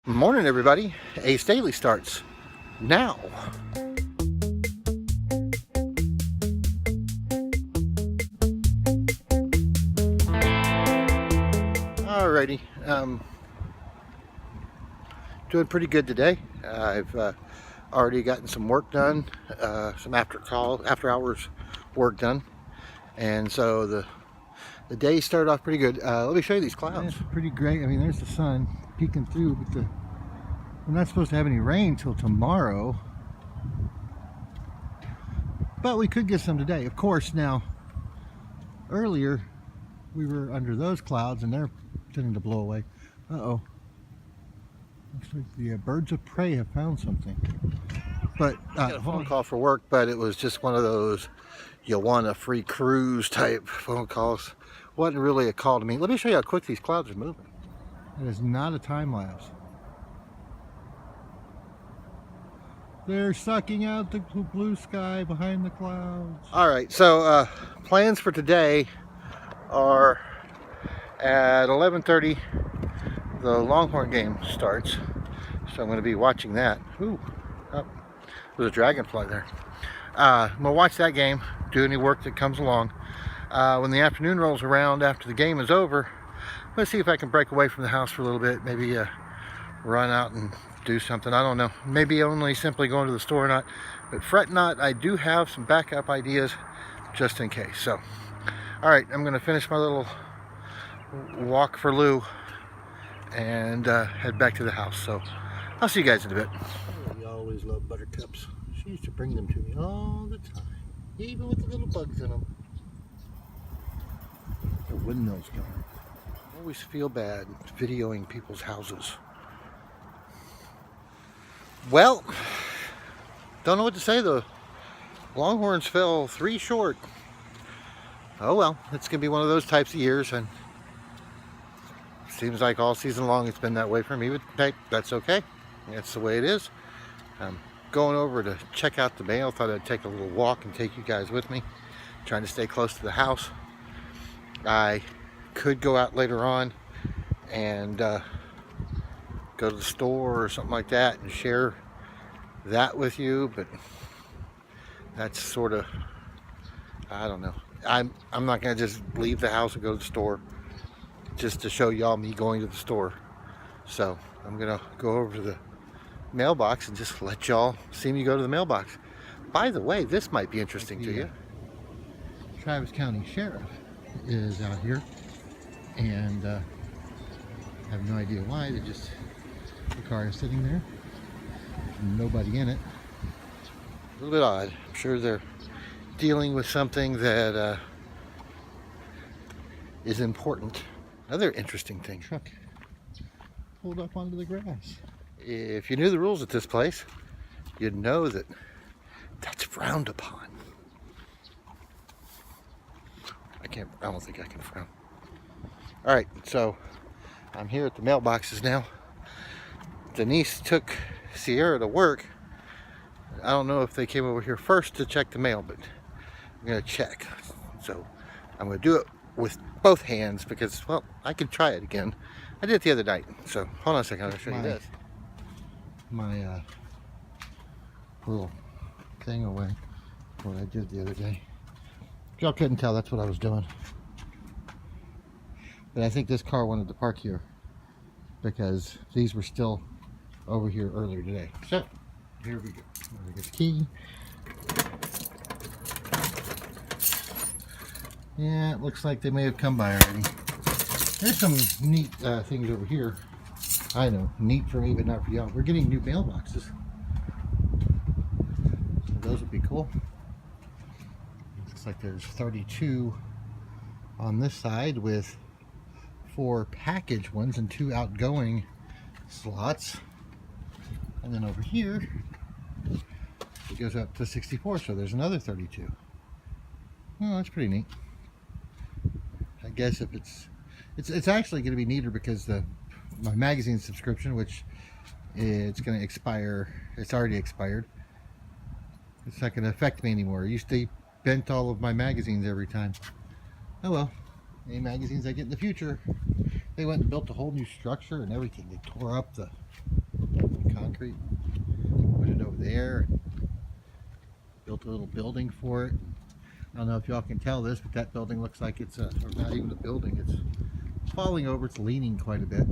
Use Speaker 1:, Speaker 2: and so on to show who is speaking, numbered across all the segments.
Speaker 1: Morning everybody, Ace Daily starts now. Alrighty, doing pretty good today. I've already gotten some work done, some after hours work done, and so the day started off pretty good. Let me show you these clouds.
Speaker 2: It's pretty great. I mean, there's the sun peeking through, but we're not supposed to have any rain till tomorrow. But we could get some today. Of course, now, earlier we were under those clouds and they're tending to blow away. Uh-oh. Looks like the birds of prey have found something. But
Speaker 1: I got a phone call for work, but it was just one of those you want a free cruise type phone calls. Wasn't really a call to me. Let me show you how quick these clouds are moving.
Speaker 2: It is not a time lapse. They're sucking out the blue sky behind the clouds.
Speaker 1: All right, so plans for today are at 11:30. The Longhorn game starts, so I'm going to be watching that. Ooh, oh, there's a dragonfly there. I'm going to watch that game, do any work that comes along. When the afternoon rolls around after the game is over, I'm going to see if I can break away from the house for a little bit, maybe run out and do something. I don't know, maybe only simply going to the store or not, but fret not, I do have some backup ideas just in case. So all right, I'm going to finish my little walk for Lou and head back to the house. So I'll see you guys in a bit. We always love buttercups. She used to bring them to me all the time, even with the little bugs in them.
Speaker 2: The windmill's going.
Speaker 1: I always feel bad videoing people's houses. Well, don't know what to say. The Longhorns fell 3 short. Oh well, it's gonna be one of those types of years, and seems like all season long it's been that way for me, but hey, that's okay. That's the way it is. I'm going over to check out the mail. Thought I'd take a little walk and take you guys with me. Trying to stay close to the house. I could go out later on and go to the store or something like that and share that with you, but that's sort of, I don't know. I'm not gonna just leave the house and go to the store just to show y'all me going to the store. So I'm gonna go over to the mailbox and just let y'all see me go to the mailbox. By the way, this might be interesting to you.
Speaker 2: Travis County Sheriff is out here, and I have no idea why. The car is sitting there, nobody in it.
Speaker 1: A little bit odd. I'm sure they're dealing with something that is important. Another interesting thing.
Speaker 2: Truck pulled up onto the grass.
Speaker 1: If you knew the rules at this place, you'd know that that's frowned upon. I don't think I can frown. All right, so I'm here at the mailboxes now. Denise took Sierra to work. I don't know if they came over here first to check the mail, but I'm gonna check. So I'm gonna do it with both hands because, well, I can try it again. I did it the other night. So hold on a second, I'll show you this.
Speaker 2: My little thing away, what I did the other day. Y'all couldn't tell that's what I was doing. But I think this car wanted to park here because these were still over here earlier today. So here we go. There's the key. Yeah, it looks like they may have come by already. There's some neat things over here. I know, neat for me, but not for y'all. We're getting new mailboxes. So those would be cool. Looks like there's 32 on this side with 4 package ones and 2 outgoing slots. And then over here, it goes up to 64, so there's another 32. Oh, that's pretty neat. I guess if it's actually going to be neater because my magazine subscription, which it's going to expire, it's already expired. It's not going to affect me anymore. I used to bent all of my magazines every time. Oh well, any magazines I get in the future. They went and built a whole new structure and everything. They tore up the concrete, put it over there, built a little building for it. I don't know if y'all can tell this, but that building looks like it's or not even a building. It's falling over. It's leaning quite a bit.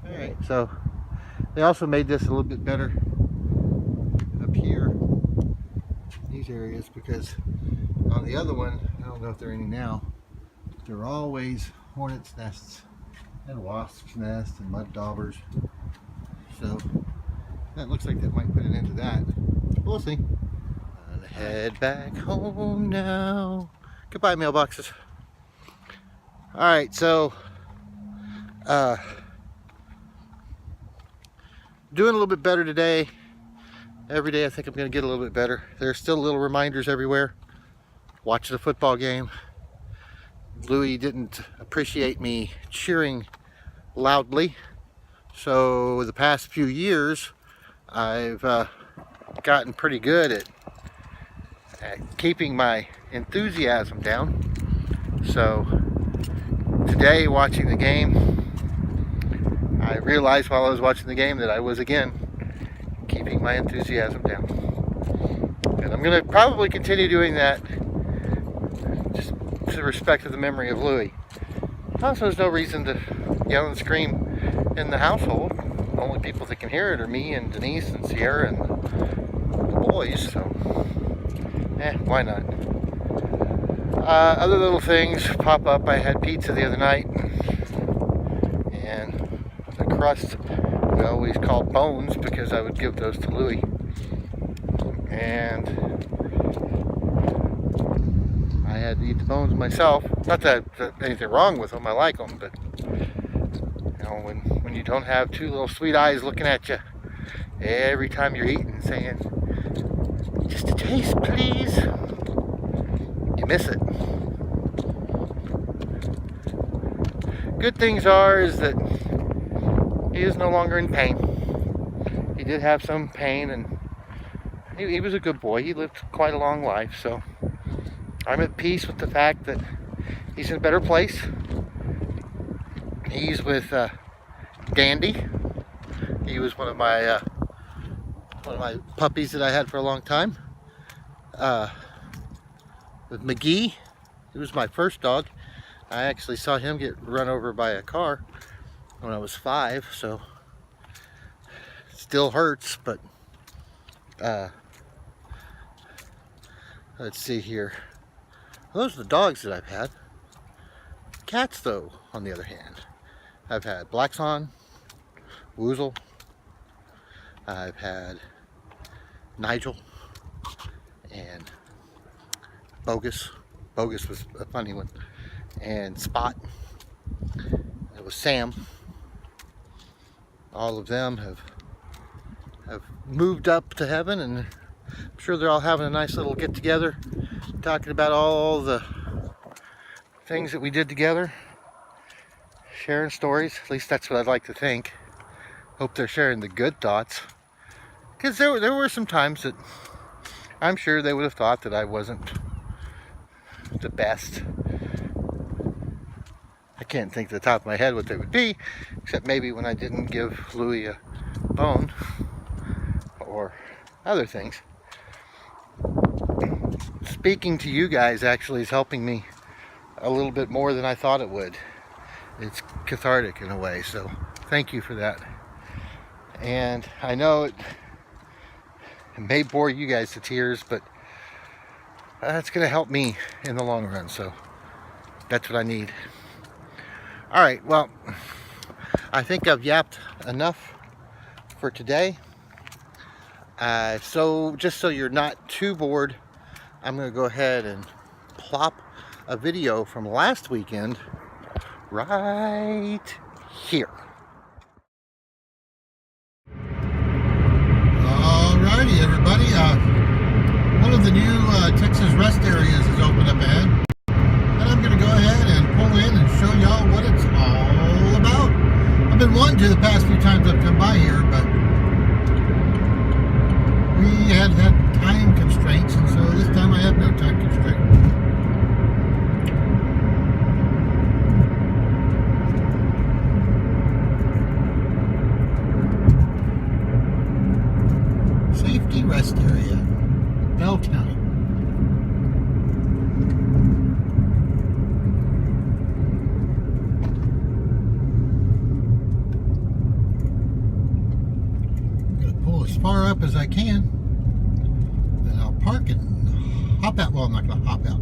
Speaker 2: All right, so they also made this a little bit better up here, these areas, because on the other one, I don't know if there are any now, there are always hornets' nests and wasps' nests and mud daubers. So that looks like that might put an end to that. We'll see. I'll head back home now. Goodbye, mailboxes. All right, so doing a little bit better today. Every day I think I'm going to get a little bit better. There's still little reminders everywhere. Watching a football game. Louis didn't appreciate me cheering loudly. So the past few years I've gotten pretty good at keeping my enthusiasm down. So today, watching the game, I realized while I was watching the game that I was again keeping my enthusiasm down. And I'm going to probably continue doing that just to respect of the memory of Louis. Also, there's no reason to yell and scream in the household. The only people that can hear it are me and Denise and Sierra and the boys, so why not? Other little things pop up. I had pizza the other night, and the crust we always called bones because I would give those to Louis. And I had to eat the bones myself. Not that there's anything wrong with them, I like them, but you know, when you don't have two little sweet eyes looking at you every time you're eating saying, "Just a taste, please," you miss it. Good things is that he is no longer in pain. He did have some pain, and he was a good boy. He lived quite a long life, so I'm at peace with the fact that he's in a better place. He's with Dandy. He was one of my puppies that I had for a long time. With McGee, he was my first dog. I actually saw him get run over by a car when I was 5, so it still hurts, but let's see here. Those are the dogs that I've had. Cats, though, on the other hand, I've had Blackson, Woozle, I've had Nigel, and Bogus. Bogus was a funny one. And Spot. It was Sam. All of them have moved up to heaven, and I'm sure they're all having a nice little get together, talking about all the things that we did together, sharing stories. At least that's what I'd like to think. Hope they're sharing the good thoughts, because there were some times that I'm sure they would have thought that I wasn't the best. I can't think to the top of my head what they would be, except maybe when I didn't give Louis a bone or other things. Speaking to you guys actually is helping me a little bit more than I thought it would. It's cathartic in a way, so thank you for that. And I know it may bore you guys to tears, but that's going to help me in the long run, so that's what I need. All right, well, I think I've yapped enough for today. So just so you're not too bored, I'm going to go ahead and plop a video from last weekend right here. Alrighty, everybody. One of the new Texas rest areas is open up ahead, and I'm going to go ahead and pull in and show y'all what it's all about. I've been wanting to the past few times I've come by here, but we had time constraints, and so this time I have no time constraint. rest area, Bell County. I'm going to pull as far up as I can, then I'll park and hop out. Well, I'm not going to hop out.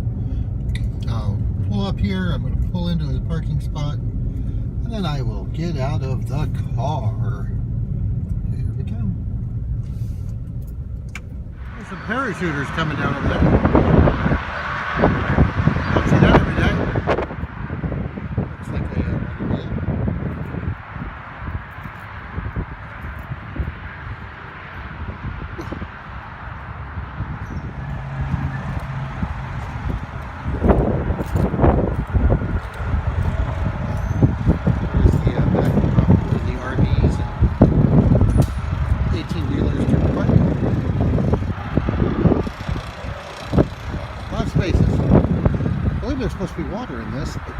Speaker 2: I'll pull up here, I'm going to pull into the parking spot, and then I will get out of the car. Here we go. There's some parachuters coming down over there. Don't see that every day. Looks like a wheel. There's supposed to be water in this, but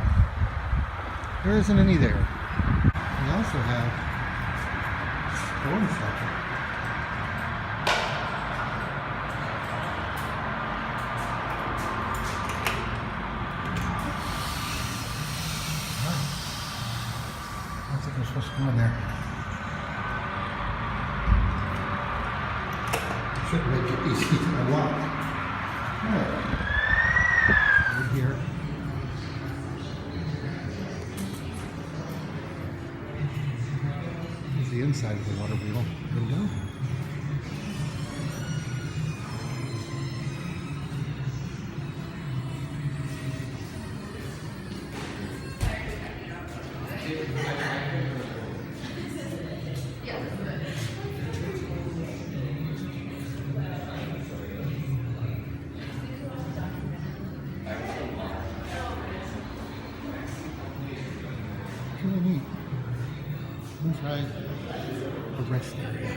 Speaker 2: there isn't any there. We also have storm shelter. I don't think we're supposed to come in there. Should make it easy to unlock. Alright. Here. Here's the inside of the water wheel window. Really neat. Inside the rest area.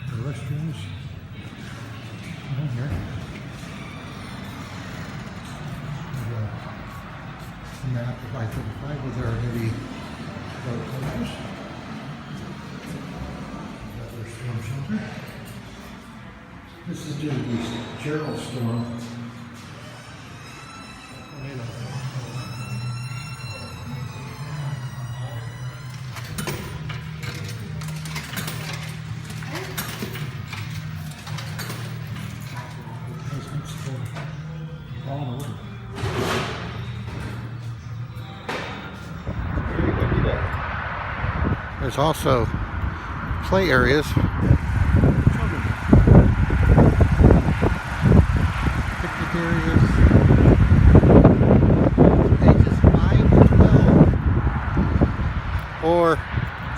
Speaker 2: The restrooms down here. There's a map of I-35 with our heavy road closures. Another storm shelter. This is due to the Gerald storm. There's also play areas. Picnic areas. Ages 5 to 12. Or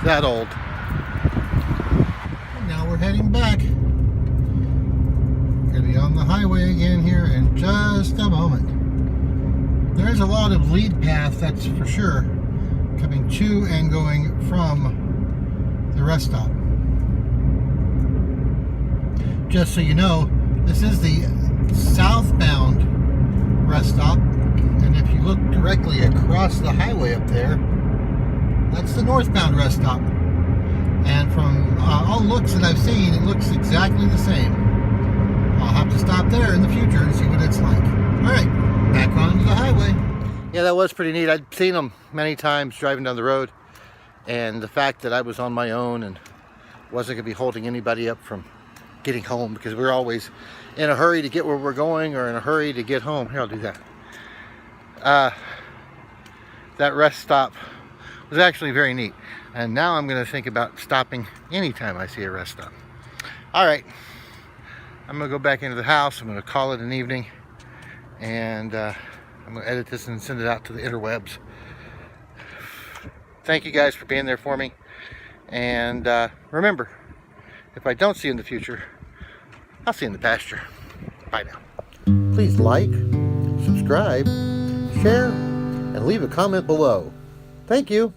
Speaker 2: that old. And now we're heading back. We're going to be on the highway again here in just a moment. There's a lot of lead path, that's for sure, coming to and going from the rest stop. Just so you know, this is the southbound rest stop, and if you look directly across the highway up there, that's the northbound rest stop. And from all looks that I've seen, it looks exactly the same. I'll have to stop there in the future and see what it's like. Alright, back onto the highway. Yeah, that was pretty neat. I'd seen them many times driving down the road, and the fact that I was on my own and wasn't going to be holding anybody up from getting home, because we're always in a hurry to get where we're going or in a hurry to get home. Here, I'll do that. That rest stop was actually very neat, and now I'm going to think about stopping anytime I see a rest stop. Alright, I'm going to go back into the house. I'm going to call it an evening, and I'm going to edit this and send it out to the interwebs. Thank you guys for being there for me, and remember, if I don't see you in the future, I'll see you in the pasture. Bye now. Please like, subscribe, share, and leave a comment below. Thank you.